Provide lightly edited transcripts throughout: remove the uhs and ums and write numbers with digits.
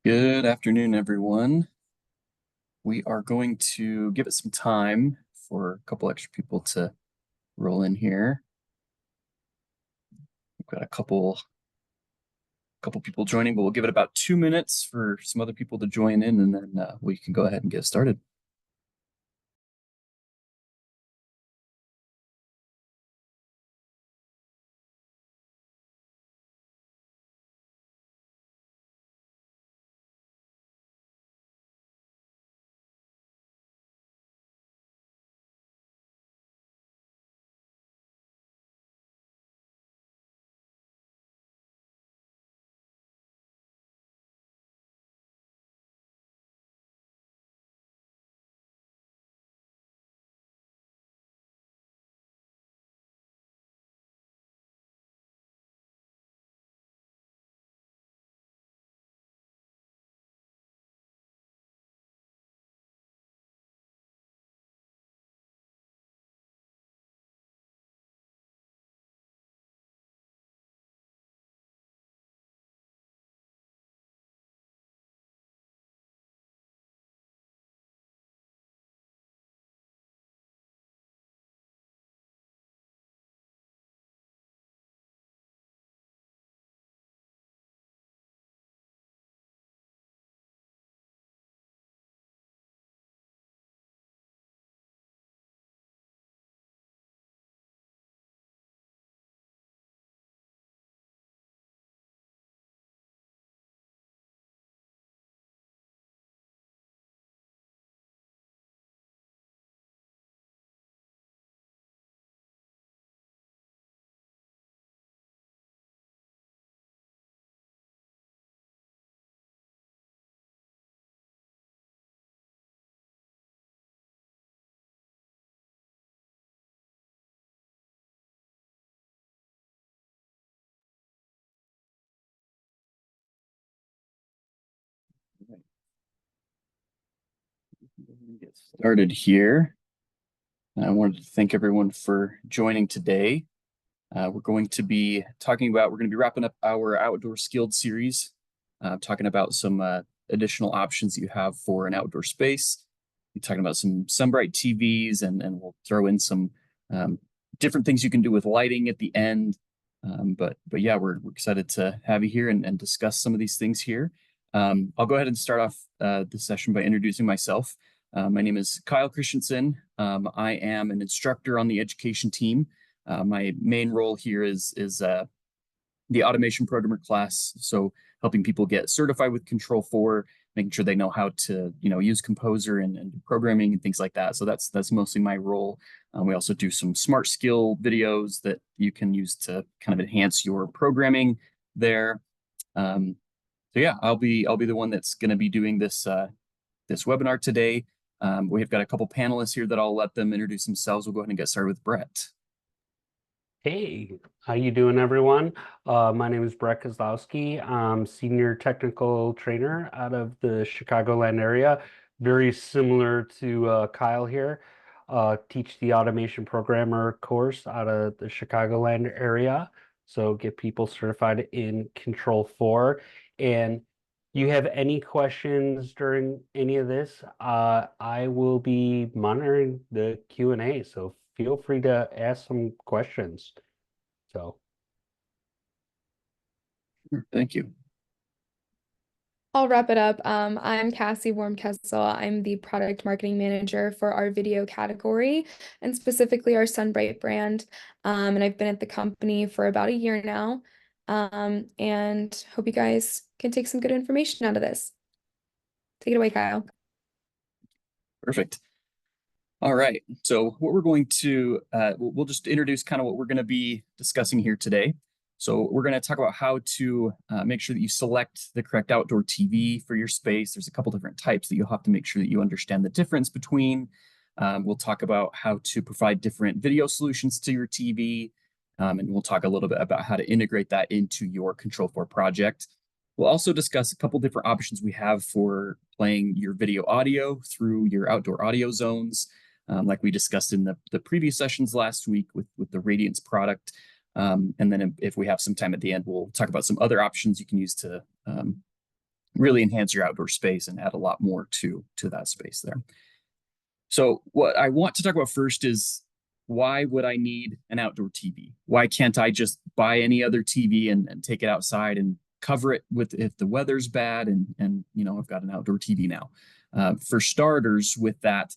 Good afternoon, everyone. We are going to give it some time for a couple extra people to roll in here. We've got a couple people joining, but we'll give it about 2 minutes for some other people to join in, and then we can go ahead and get started. Get started here. I wanted to thank everyone for joining today. We're going to be wrapping up our Outdoor Skilled series, talking about some additional options you have for an outdoor space. We're talking about some SunBrite TVs, and we'll throw in some different things you can do with lighting at the end. But yeah, we're excited to have you here and discuss some of these things here. I'll go ahead and start off the session by introducing myself. My name is Kyle Christensen. I am an instructor on the education team. My main role here is the automation programmer class, so helping people get certified with Control4, making sure they know how to use Composer and programming and things like that. So that's mostly my role. We also do some smart skill videos that you can use to kind of enhance your programming there. So yeah, I'll be the one that's going to be doing this webinar today. We've got a couple panelists here that I'll let them introduce themselves. We'll go ahead and get started with Brett. Hey, how you doing, everyone? My name is Brett Kozlowski. I'm senior technical trainer out of the Chicagoland area, very similar to Kyle here. Teach the automation programmer course out of the Chicagoland area, so get people certified in Control4. And you have any questions during any of this, I will be monitoring the Q&A, so feel free to ask some questions. Thank you. I'll wrap it up. I'm Cassie Worm-Kessel. I'm the product marketing manager for our video category and specifically our SunBrite brand. And I've been at the company for about a year now. And hope you guys can take some good information out of this. Take it away, Kyle. Perfect. All right. So what we're going to, we'll just introduce kind of what we're going to be discussing here today. So we're going to talk about how to make sure that you select the correct outdoor TV for your space. There's a couple different types that you'll have to make sure that you understand the difference between. We'll talk about how to provide different video solutions to your TV. And we'll talk a little bit about how to integrate that into your Control4 project. We'll also discuss a couple different options we have for playing your video audio through your outdoor audio zones, like we discussed in the previous sessions last week with the Radiance product. And then if we have some time at the end, we'll talk about some other options you can use to really enhance your outdoor space and add a lot more to that space there. So what I want to talk about first is, why would I need an outdoor TV? Why can't I just buy any other TV and take it outside and cover it with, if the weather's bad, and I've got an outdoor TV now. For starters, with that,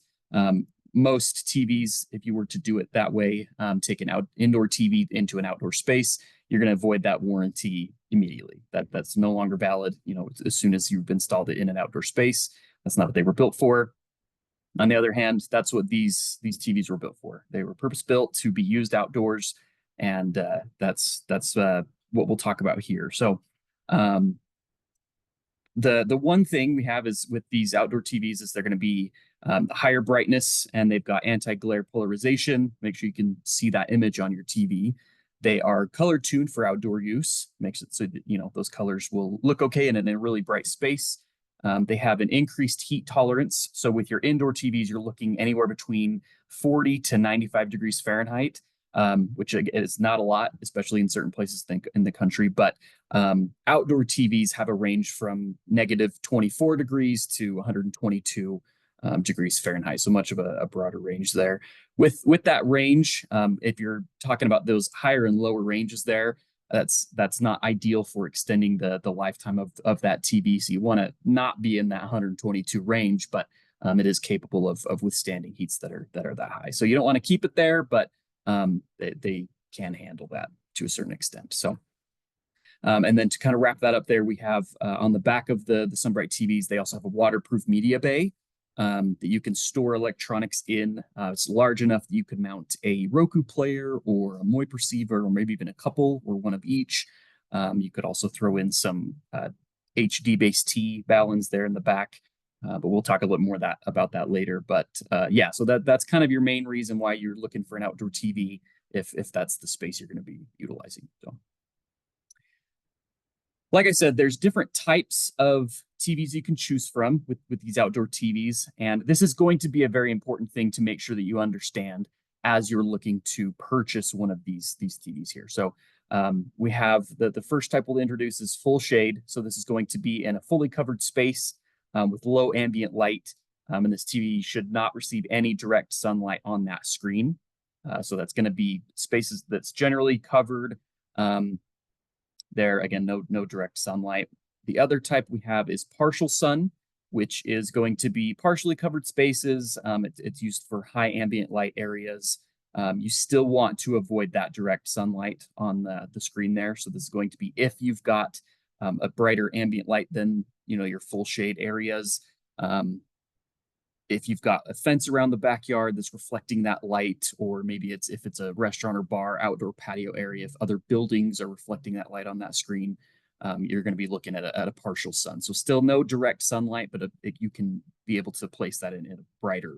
most TVs, if you were to do it that way, take an indoor TV into an outdoor space, you're going to avoid that warranty immediately. That's no longer valid. As soon as you've installed it in an outdoor space, that's not what they were built for. On the other hand, that's what these TVs were built for. They were purpose built to be used outdoors, and that's what we'll talk about here. So the one thing we have is with these outdoor TVs is they're going to be higher brightness, and they've got anti-glare polarization. Make sure you can see that image on your TV. They are color tuned for outdoor use, makes it so that, those colors will look okay in a really bright space. They have an increased heat tolerance. So with your indoor TVs, you're looking anywhere between 40 to 95 degrees Fahrenheit, which is not a lot, especially in certain places in the country. But outdoor TVs have a range from -24 degrees to 122 degrees Fahrenheit. So much of a broader range there. With that range, if you're talking about those higher and lower ranges there, that's not ideal for extending the lifetime of that TV. So you want to not be in that 122 range, but it is capable of withstanding heats that are that high. So you don't want to keep it there, but they can handle that to a certain extent. So and then to kind of wrap that up there, we have on the back of the SunBrite TVs, they also have a waterproof media bay that you can store electronics in. It's large enough that you could mount a Roku player or a MOI receiver, or maybe even a couple or one of each. You could also throw in some HD-based T balance there in the back, but we'll talk a little more about that later. But yeah, so that's kind of your main reason why you're looking for an outdoor TV, if that's the space you're going to be utilizing. So, like I said, there's different types of TVs you can choose from with these outdoor TVs. And this is going to be a very important thing to make sure that you understand as you're looking to purchase one of these TVs here. So we have the first type we'll introduce is full shade. So this is going to be in a fully covered space with low ambient light. And this TV should not receive any direct sunlight on that screen. So that's going to be spaces that's generally covered. There, again, no direct sunlight. The other type we have is partial sun, which is going to be partially covered spaces. It's used for high ambient light areas. You still want to avoid that direct sunlight on the screen there. So this is going to be if you've got a brighter ambient light than your full shade areas. If you've got a fence around the backyard that's reflecting that light, or maybe if it's a restaurant or bar, outdoor patio area, if other buildings are reflecting that light on that screen, you're going to be looking at a partial sun. So still no direct sunlight, but you can be able to place that in a brighter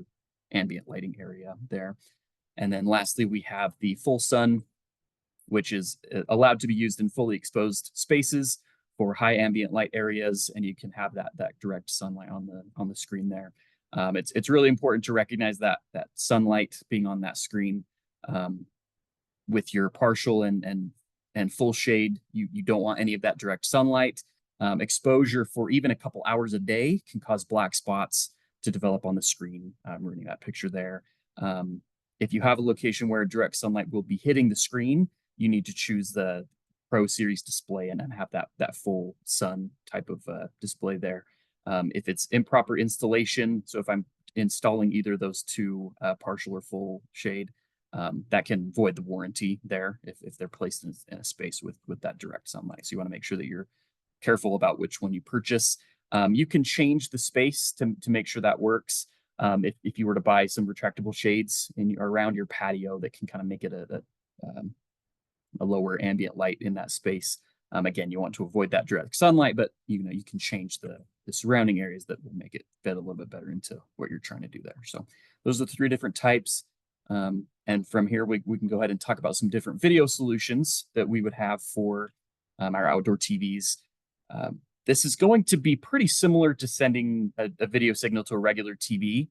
ambient lighting area there. And then lastly, we have the full sun, which is allowed to be used in fully exposed spaces for high ambient light areas, and you can have that direct sunlight on the screen there. It's really important to recognize that sunlight being on that screen. With your partial and full shade, you don't want any of that direct sunlight. Exposure for even a couple hours a day can cause black spots to develop on the screen. I'm reading that picture there. If you have a location where direct sunlight will be hitting the screen, you need to choose the Pro Series display and have that full sun type of display there. If it's improper installation, so if I'm installing either of those two, partial or full shade, that can void the warranty there if they're placed in a space with that direct sunlight. So you want to make sure that you're careful about which one you purchase. You can change the space to make sure that works. If you were to buy some retractable shades around your patio that can kind of make it a lower ambient light in that space. Again, you want to avoid that direct sunlight, but you can change the surrounding areas that will make it fit a little bit better into what you're trying to do there. So those are the three different types. And from here, we can go ahead and talk about some different video solutions that we would have for our outdoor TVs. This is going to be pretty similar to sending a video signal to a regular TV.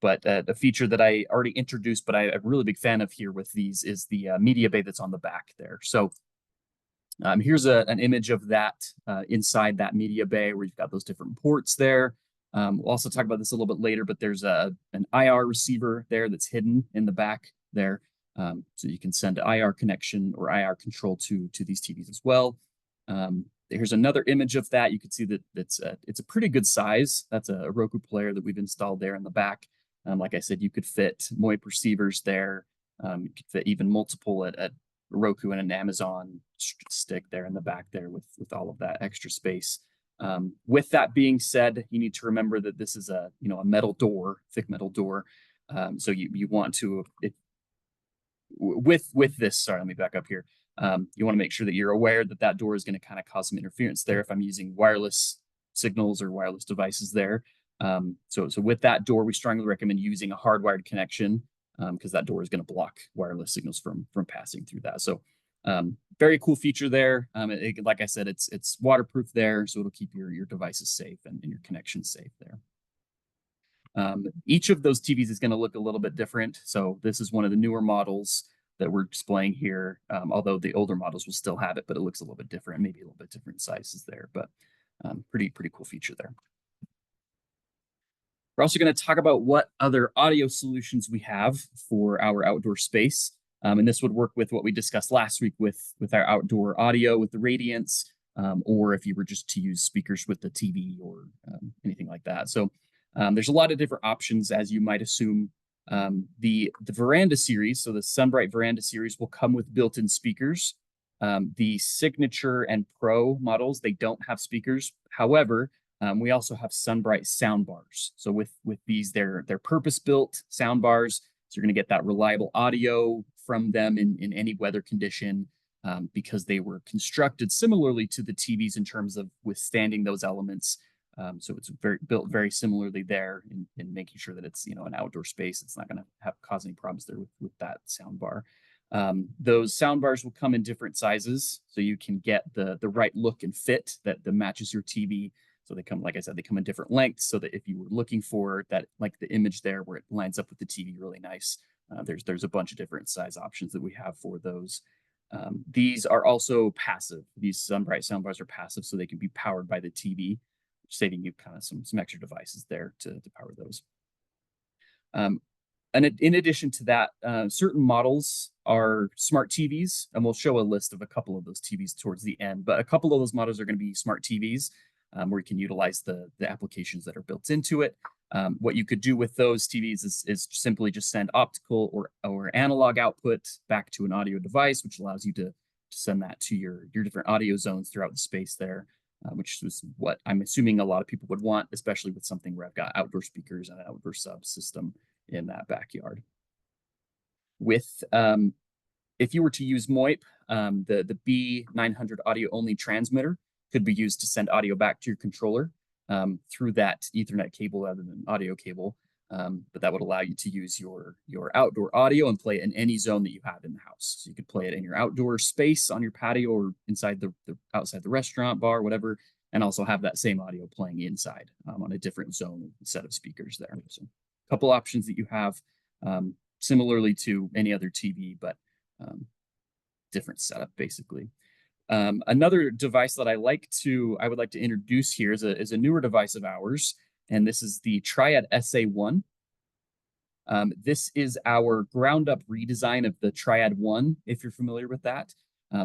But a feature that I already introduced, but I'm a really big fan of here with these, is the media bay that's on the back there. So Here's an image of that inside that media bay where you've got those different ports there. We'll also talk about this a little bit later, but there's an IR receiver there that's hidden in the back there. So you can send IR connection or IR control to these TVs as well. Here's another image of that. You can see that it's a pretty good size. That's a Roku player that we've installed there in the back. Like I said, you could fit MOIP receivers there. You could fit even multiple at Roku and an Amazon stick there in the back there with all of that extra space. With that being said, you need to remember that this is a metal door, thick metal door. So you want to with this. Sorry, let me back up here. You want to make sure that you're aware that that door is going to kind of cause some interference there if I'm using wireless signals or wireless devices there. So with that door, we strongly recommend using a hardwired connection because that door is going to block wireless signals from passing through that. So very cool feature there. Like I said, it's waterproof there, so it'll keep your devices safe and your connections safe there. Each of those TVs is going to look a little bit different. So this is one of the newer models that we're displaying here, although the older models will still have it, but it looks a little bit different, maybe a little bit different sizes there, but pretty cool feature there. We're also going to talk about what other audio solutions we have for our outdoor space. And this would work with what we discussed last week with our outdoor audio with the Radiance, or if you were just to use speakers with the TV or anything like that. So there's a lot of different options, as you might assume. The Veranda series, so the SunBrite Veranda series, will come with built-in speakers. The Signature and Pro models, they don't have speakers. However, we also have SunBrite sound bars. So with these, they're purpose-built sound bars. So you're going to get that reliable audio from them in any weather condition because they were constructed similarly to the TVs in terms of withstanding those elements. So it's built very similarly there in making sure that it's an outdoor space. It's not going to cause any problems there with that sound bar. Those sound bars will come in different sizes, so you can get the right look and fit that matches your TV. So they come, like I said, they come in different lengths, so that if you were looking for that, like the image there where it lines up with the TV really nice, there's a bunch of different size options that we have for those. These are also passive. These SunBrite soundbars are passive, so they can be powered by the TV, saving you kind of some extra devices there to power those. And in addition to that, certain models are smart TVs, and we'll show a list of a couple of those TVs towards the end. But a couple of those models are going to be smart TVs, where you can utilize the applications that are built into it. What you could do with those TVs is simply just send optical or analog output back to an audio device, which allows you to send that to your different audio zones throughout the space there, which is what I'm assuming a lot of people would want, especially with something where I've got outdoor speakers and an outdoor subsystem in that backyard. With if you were to use MOIP, the B900 audio only transmitter could be used to send audio back to your controller through that Ethernet cable rather than an audio cable. But that would allow you to use your outdoor audio and play it in any zone that you have in the house. So you could play it in your outdoor space on your patio or inside the outside the restaurant, bar, whatever, and also have that same audio playing inside on a different zone set of speakers there. So a couple options that you have similarly to any other TV, but different setup basically. Another device that I would like to introduce here is a newer device of ours, and this is the Triad SA1. This is our ground up redesign of the Triad 1, if you're familiar with that.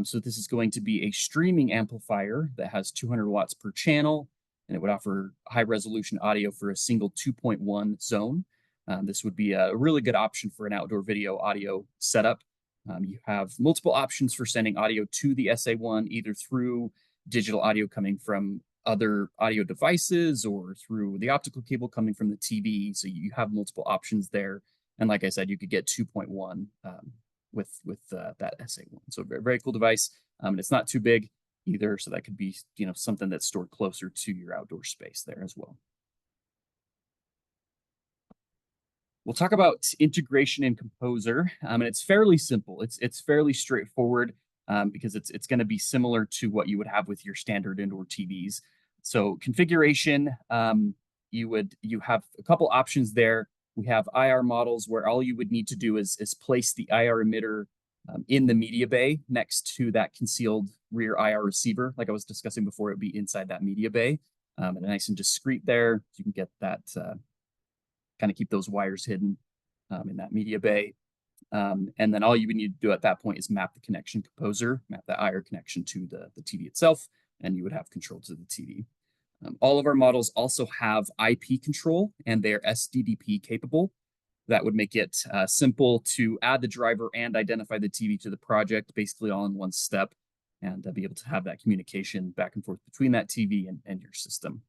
So this is going to be a streaming amplifier that has 200 watts per channel, and it would offer high resolution audio for a single 2.1 zone. This would be a really good option for an outdoor video audio setup. You have multiple options for sending audio to the SA1, either through digital audio coming from other audio devices or through the optical cable coming from the TV. So you have multiple options there. And like I said, you could get 2.1 with that SA1. So very, very cool device. And it's not too big either. So that could be something that's stored closer to your outdoor space there as well. We'll talk about integration in Composer, and it's fairly simple. It's fairly straightforward because it's going to be similar to what you would have with your standard indoor TVs. So configuration, you have a couple options there. We have IR models where all you would need to do is place the IR emitter in the media bay next to that concealed rear IR receiver. Like I was discussing before, it would be inside that media bay, and nice and discreet there. You can get that, kind of keep those wires hidden in that media bay. And then all you would need to do at that point is map the connection composer, map that IR connection to the TV itself, and you would have control to the TV. All of our models also have IP control, and they're SDDP capable. That would make it simple to add the driver and identify the TV to the project, basically all in one step, and be able to have that communication back and forth between that TV and your system.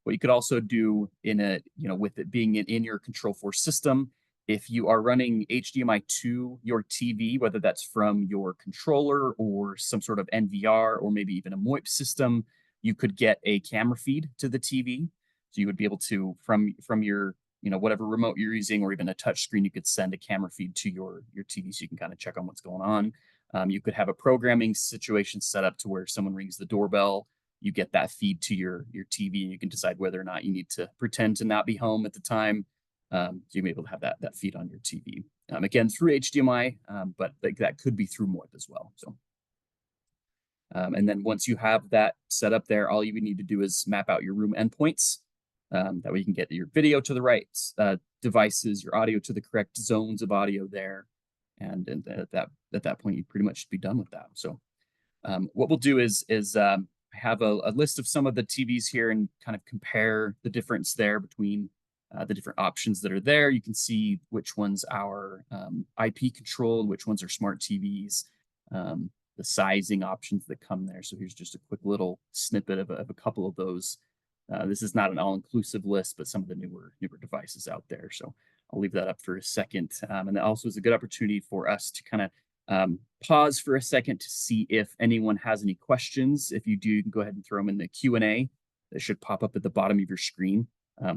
What you could also do in a, with it being in your Control4 system, if you are running HDMI to your TV, whether that's from your controller or some sort of NVR or maybe even a MOIP system, you could get a camera feed to the TV. So you would be able to, from your, whatever remote you're using or even a touch screen, you could send a camera feed to your TV so you can kind of check on what's going on. You could have a programming situation set up to where someone rings the doorbell, you get that feed to your TV, and you can decide whether or not you need to pretend to not be home at the time. So you'll be able to have that feed on your TV. Again, through HDMI, but that could be through MOIP as well. So, and then once you have that set up there, all you would need to do is map out your room endpoints. That way you can get your video to the right devices, your audio to the correct zones of audio there. And at that point, you pretty much should be done with that. So what we'll do is have a list of some of the TVs here and kind of compare the difference there between the different options that are there. You can see which ones are IP controlled, which ones are smart TVs, the sizing options that come there. So here's just a quick little snippet of a couple of those. This is not an all-inclusive list, but some of the newer devices out there. So I'll leave that up for a second. And that also is a good opportunity for us to kind of pause for a second to see if anyone has any questions. If you do, you can go ahead and throw them in the Q&A that should pop up at the bottom of your screen.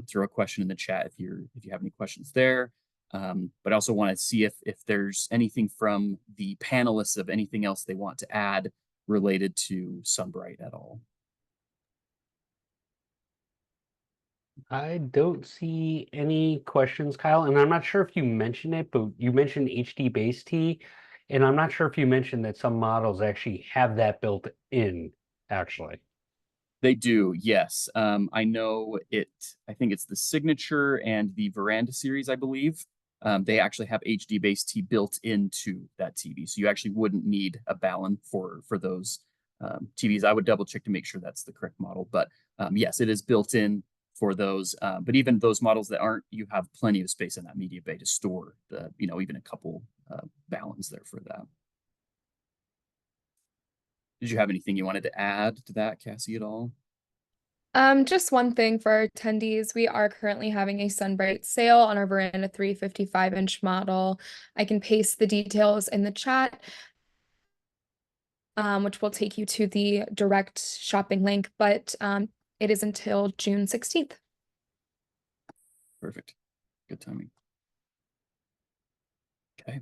Throw a question in the chat if you have any questions there. But I also want to see if there's anything from the panelists of anything else they want to add related to SunBrite at all. I don't see any questions, Kyle, and I'm not sure if you mentioned it, but you mentioned HD base T, and I'm not sure if you mentioned that some models actually have that built in, actually. They do, yes. I know I think it's the Signature and the Veranda series, I believe. They actually have HD base T built into that TV. So you actually wouldn't need a Balun for those TVs. I would double check to make sure that's the correct model. But yes, it is built in for those. But even those models that aren't, you have plenty of space in that media bay to store even a couple Baluns there for that. Did you have anything you wanted to add to that, Cassie, at all? Just one thing for our attendees, we are currently having a SunBrite sale on our Veranda 3 55-inch model. I can paste the details in the chat, which will take you to the direct shopping link, but it is until June 16th. Perfect. Good timing. Okay.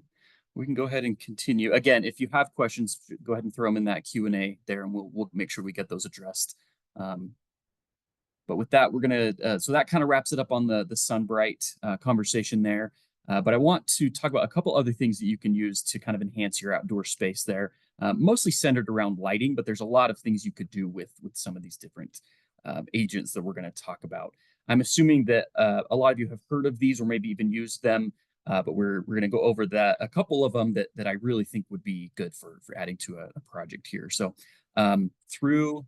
We can go ahead and continue. Again, if you have questions, go ahead and throw them in that Q&A there, and we'll make sure we get those addressed. But with that, we're gonna so that kind of wraps it up on the SunBrite conversation there. But I want to talk about a couple other things that you can use to kind of enhance your outdoor space there, mostly centered around lighting. But there's a lot of things you could do with some of these different agents that we're going to talk about. I'm assuming that a lot of you have heard of these or maybe even used them. But we're going to go over a couple of them that I really think would be good for adding to a project here. So through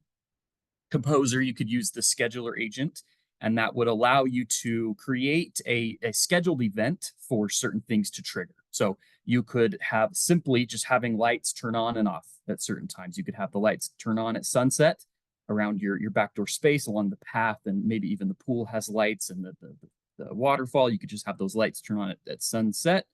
Composer, you could use the scheduler agent, and that would allow you to create a scheduled event for certain things to trigger. So you could have simply just having lights turn on and off at certain times. You could have the lights turn on at sunset around your backdoor space along the path, and maybe even the pool has lights, and the waterfall, you could just have those lights turn on at sunset,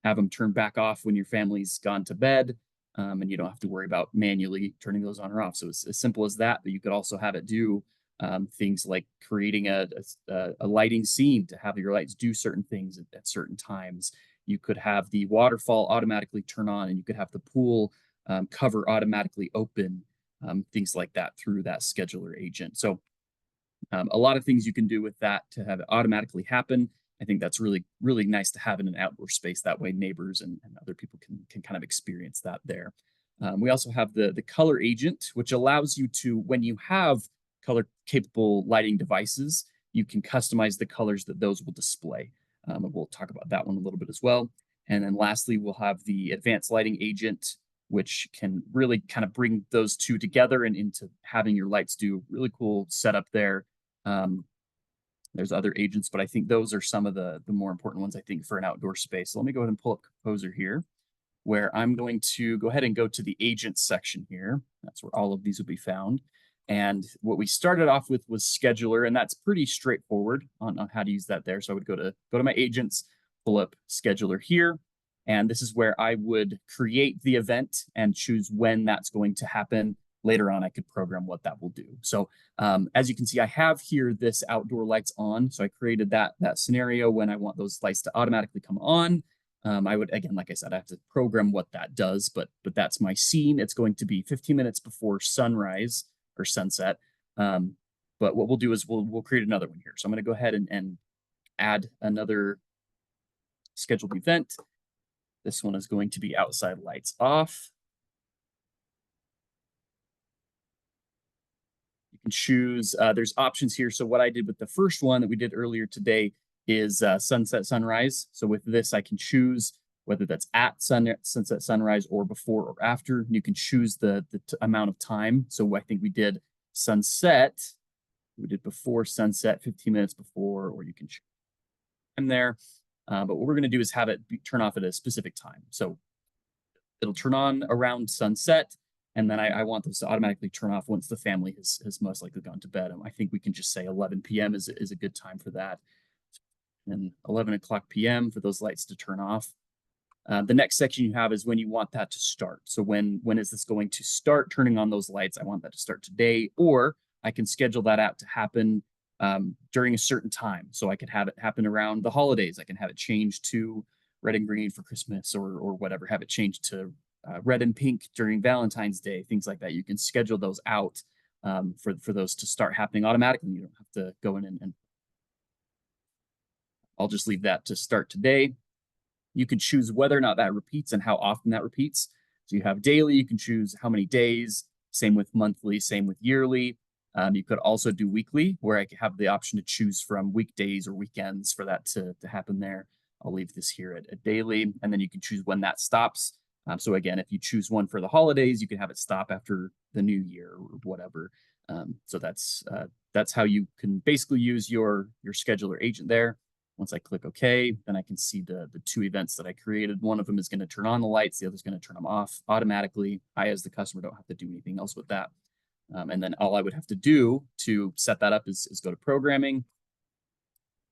have them turn back off when your family's gone to bed, and you don't have to worry about manually turning those on or off. So it's as simple as that, but you could also have it do things like creating a lighting scene to have your lights do certain things at certain times. You could have the waterfall automatically turn on, and you could have the pool cover automatically open, things like that through that scheduler agent. So a lot of things you can do with that to have it automatically happen. I think that's really, really nice to have in an outdoor space. That way neighbors and other people can kind of experience that there. We also have the color agent, which allows you to, when you have color capable lighting devices, you can customize the colors that those will display. And we'll talk about that one a little bit as well. And then lastly, we'll have the advanced lighting agent, which can really kind of bring those two together and into having your lights do really cool setup there. There's other agents, but I think those are some of the more important ones, I think, for an outdoor space. So let me go ahead and pull up Composer here, where I'm going to go ahead and go to the agents section here. That's where all of these will be found. And what we started off with was scheduler, and that's pretty straightforward on how to use that there. So I would go to my agents, pull up scheduler here, and this is where I would create the event and choose when that's going to happen. Later on, I could program what that will do. So as you can see, I have here this outdoor lights on. So I created that scenario when I want those lights to automatically come on. I would, again, like I said, I have to program what that does, but that's my scene. It's going to be 15 minutes before sunrise or sunset. But what we'll do is we'll create another one here. So I'm going to go ahead and add another scheduled event. This one is going to be outside lights off. You can choose, there's options here. So what I did with the first one that we did earlier today is sunset, sunrise. So with this, I can choose whether that's at sunset, sunrise, or before or after. You can choose the amount of time. So I think we did sunset. We did before sunset, 15 minutes before, or you can choose time there. But what we're going to do is have it turn off at a specific time. So it'll turn on around sunset. And then I want those to automatically turn off once the family has most likely gone to bed. And I think we can just say 11 p.m. is a good time for that. And 11 o'clock p.m. for those lights to turn off. The next section you have is when you want that to start. So when is this going to start turning on those lights? I want that to start today, or I can schedule that out to happen during a certain time. So I could have it happen around the holidays. I can have it change to red and green for Christmas or whatever, have it change to red and pink during Valentine's Day, things like that. You can schedule those out for those to start happening automatically. You don't have to go in and I'll just leave that to start today. You can choose whether or not that repeats and how often that repeats. So you have daily, you can choose how many days, same with monthly, same with yearly. You could also do weekly, where I could have the option to choose from weekdays or weekends for that to happen there. I'll leave this here at daily, and then you can choose when that stops. So again, if you choose one for the holidays, you can have it stop after the new year or whatever. So that's how you can basically use your scheduler agent there. Once I click OK, then I can see the two events that I created. One of them is going to turn on the lights. The other is going to turn them off automatically. I, as the customer, don't have to do anything else with that. And then all I would have to do to set that up is go to programming,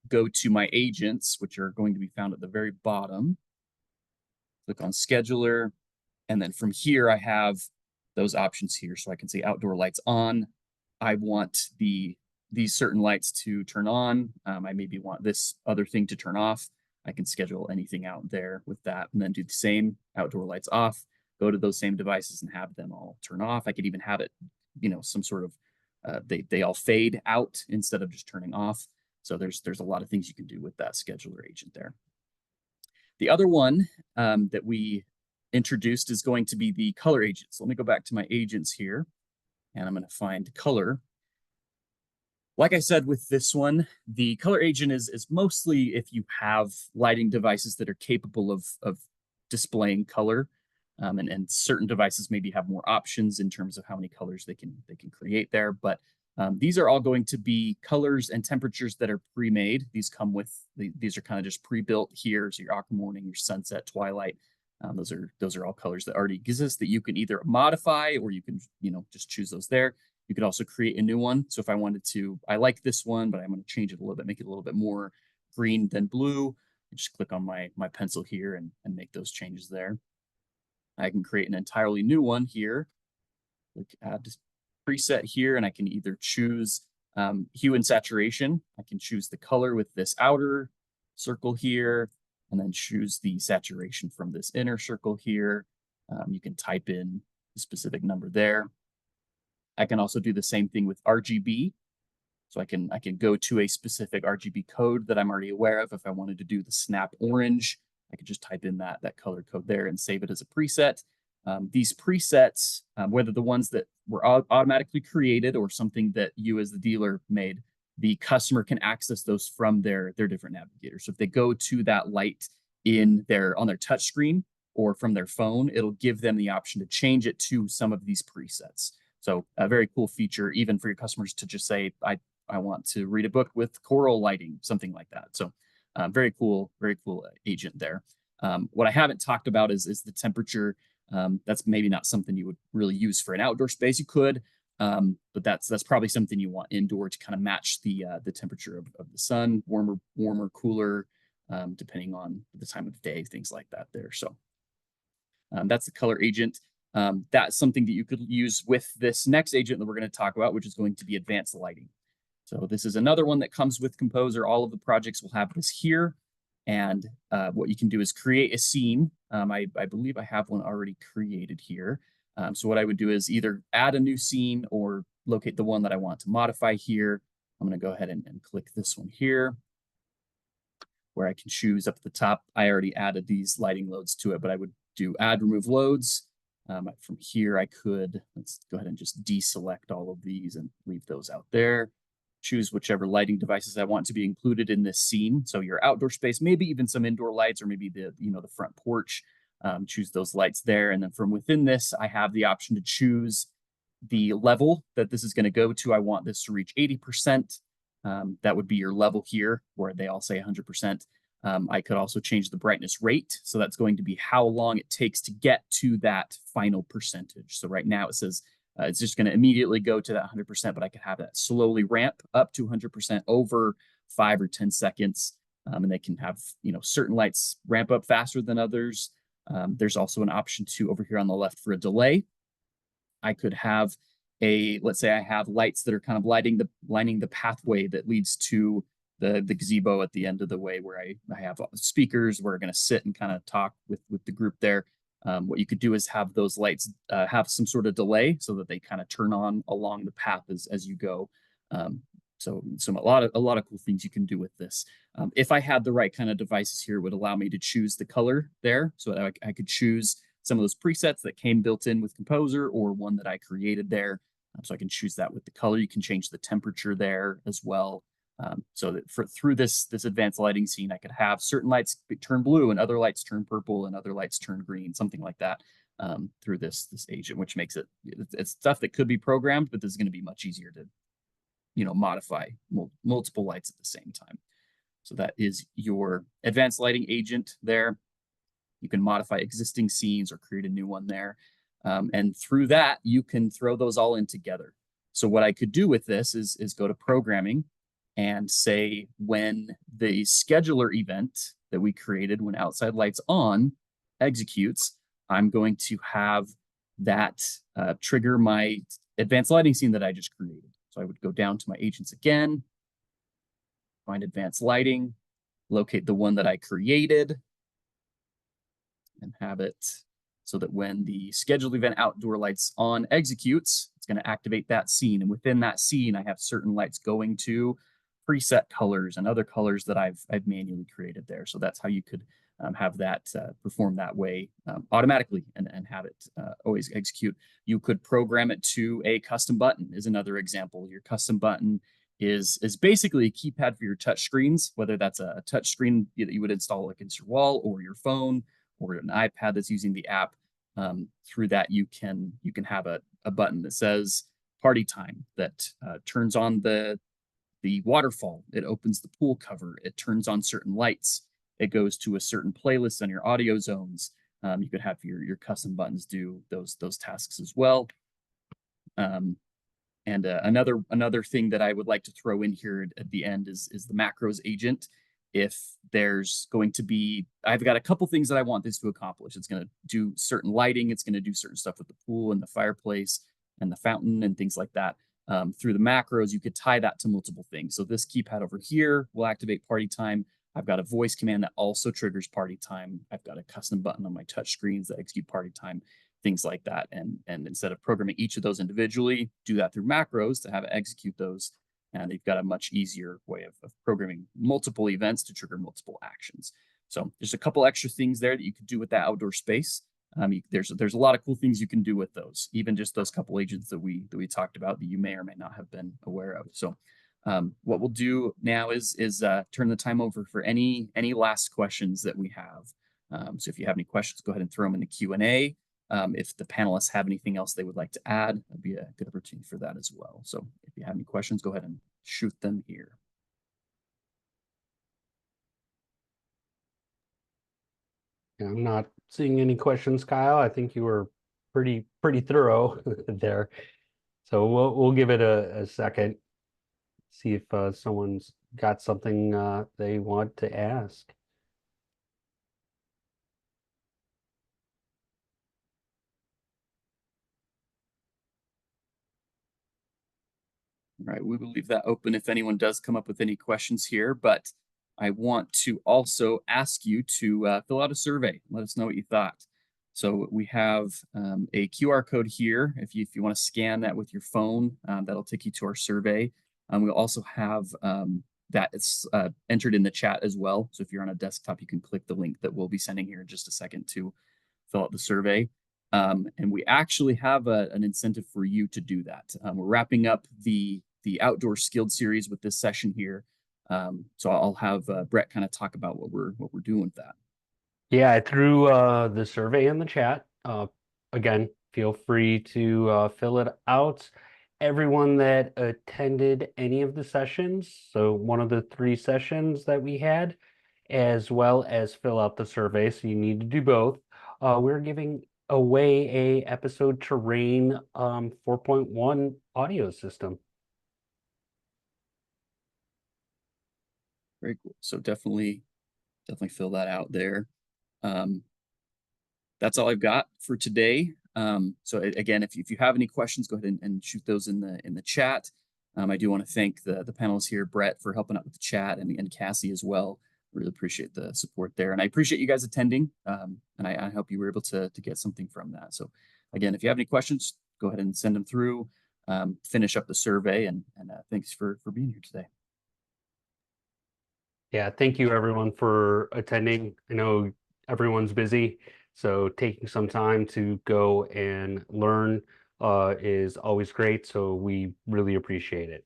go to my agents, which are going to be found at the very bottom. Click on scheduler. And then from here, I have those options here. So I can say outdoor lights on. I want these certain lights to turn on. I maybe want this other thing to turn off. I can schedule anything out there with that and then do the same outdoor lights off, go to those same devices and have them all turn off. I could even have it, some sort of, they all fade out instead of just turning off. So there's a lot of things you can do with that scheduler agent there. The other one that we introduced is going to be the color agent. So let me go back to my agents here and I'm going to find color. Like I said, with this one, the color agent is mostly if you have lighting devices that are capable of displaying color, and certain devices maybe have more options in terms of how many colors they can create there. But these are all going to be colors and temperatures that are pre-made. These come with these are kind of just pre-built here. So your aqua morning, your sunset, twilight. Those are all colors that already exist that you can either modify or you can just choose those there. You could also create a new one. So if I wanted to, I like this one, but I'm going to change it a little bit, make it a little bit more green than blue. I just click on my pencil here and make those changes there. I can create an entirely new one here. Click add preset here, and I can either choose hue and saturation. I can choose the color with this outer circle here, and then choose the saturation from this inner circle here. You can type in the specific number there. I can also do the same thing with RGB. So I can go to a specific RGB code that I'm already aware of. If I wanted to do the snap orange, I could just type in that color code there and save it as a preset. These presets, whether the ones that were automatically created or something that you as the dealer made, the customer can access those from their different navigators. So if they go to that light on their touch screen or from their phone, it'll give them the option to change it to some of these presets. So a very cool feature, even for your customers to just say, I want to read a book with coral lighting, something like that. So very cool agent there. What I haven't talked about is the temperature. That's maybe not something you would really use for an outdoor space. You could, but that's probably something you want indoor to kind of match the temperature of the sun, warmer, cooler, depending on the time of the day, things like that there. So that's the color agent. That's something that you could use with this next agent that we're going to talk about, which is going to be advanced lighting. So this is another one that comes with Composer. All of the projects will have this here. And what you can do is create a scene. I believe I have one already created here. So what I would do is either add a new scene or locate the one that I want to modify here. I'm going to go ahead and click this one here, where I can choose up at the top. I already added these lighting loads to it, but I would do add remove loads. From here, let's go ahead and just deselect all of these and leave those out there. Choose whichever lighting devices I want to be included in this scene. So your outdoor space, maybe even some indoor lights, or maybe the front porch. Choose those lights there. And then from within this, I have the option to choose the level that this is going to go to. I want this to reach 80%. That would be your level here, where they all say 100%. I could also change the brightness rate. So that's going to be how long it takes to get to that final percentage. So right now it says it's just going to immediately go to that 100%, but I could have that slowly ramp up to 100% over 5 or 10 seconds. And they can have, certain lights ramp up faster than others. There's also an option to over here on the left for a delay. I could have let's say I have lights that are kind of lining the pathway that leads to the gazebo at the end of the way, where I have speakers where we're going to sit and kind of talk with the group there. What you could do is have those lights have some sort of delay so that they kind of turn on along the path as you go. So a lot of cool things you can do with this. If I had the right kind of devices here, it would allow me to choose the color there. So I could choose some of those presets that came built in with Composer, or one that I created there. So I can choose that with the color. You can change the temperature there as well. So that through this advanced lighting scene, I could have certain lights turn blue and other lights turn purple and other lights turn green, something like that, through this agent, which makes it's stuff that could be programmed, but this is going to be much easier to modify multiple lights at the same time. So that is your advanced lighting agent there. You can modify existing scenes or create a new one there. And through that, you can throw those all in together. So what I could do with this is go to programming and say, when the scheduler event that we created, when outside lights on executes, I'm going to have that trigger my advanced lighting scene that I just created. So I would go down to my agents again, find advanced lighting, locate the one that I created, and have it so that when the scheduled event outdoor lights on executes, it's going to activate that scene. And within that scene, I have certain lights going to preset colors and other colors that I've manually created there. So that's how you could have that perform that way automatically and have it always execute. You could program it to a custom button is another example. Your custom button is basically a keypad for your touch screens, whether that's a touch screen that you would install against your wall or your phone or an iPad that's using the app. Through that, you can have a button that says party time that turns on the waterfall. It opens the pool cover. It turns on certain lights. It goes to a certain playlist on your audio zones. You could have your custom buttons do those tasks as well. And another thing that I would like to throw in here at the end is the macros agent. If there's going to be, I've got a couple things that I want this to accomplish. It's going to do certain lighting. It's going to do certain stuff with the pool and the fireplace and the fountain and things like that. Through the macros, you could tie that to multiple things. So this keypad over here will activate party time. I've got a voice command that also triggers party time. I've got a custom button on my touch screens that execute party time, things like that. And instead of programming each of those individually, do that through macros to have it execute those. and you've got a much easier way of programming multiple events to trigger multiple actions. So there's a couple extra things there that you could do with that outdoor space. There's a lot of cool things you can do with those, even just those couple agents that we talked about that you may or may not have been aware of. So what we'll do now is turn the time over for any last questions that we have. So if you have any questions, go ahead and throw them in the Q&A. If the panelists have anything else they would like to add, that'd be a good opportunity for that as well. So if you have any questions, go ahead and shoot them here. Yeah, I'm not seeing any questions, Kyle. I think you were pretty thorough there. So we'll give it a second, see if someone's got something they want to ask. All right, we will leave that open if anyone does come up with any questions here, but I want to also ask you to fill out a survey. Let us know what you thought. So we have a QR code here. If you want to scan that with your phone, that'll take you to our survey. We'll also have that it's entered in the chat as well. So if you're on a desktop, you can click the link that we'll be sending here in just a second to fill out the survey. And we actually have an incentive for you to do that. We're wrapping up the outdoor skilled series with this session here. So I'll have Brett kind of talk about what we're doing with that. Yeah, I threw the survey in the chat. Again, feel free to fill it out. Everyone that attended any of the sessions, so one of the 3 sessions that we had, as well as fill out the survey, so you need to do both. We're giving away a episode terrain 4.1 audio system. Very cool. So definitely fill that out there. That's all I've got for today. So again, if you have any questions, go ahead and shoot those in the chat. I do want to thank the panelists here, Brett, for helping out with the chat, and Cassie as well. Really appreciate the support there, and I appreciate you guys attending. And I hope you were able to get something from that. So again, if you have any questions, go ahead and send them through. Finish up the survey, and thanks for being here today. Yeah, thank you everyone for attending. I know everyone's busy, so taking some time to go and learn is always great. So we really appreciate it.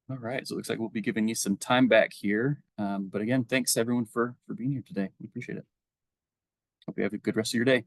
All right, so it looks like we'll be giving you some time back here. But again, thanks everyone for being here today. We appreciate it. Hope you have a good rest of your day.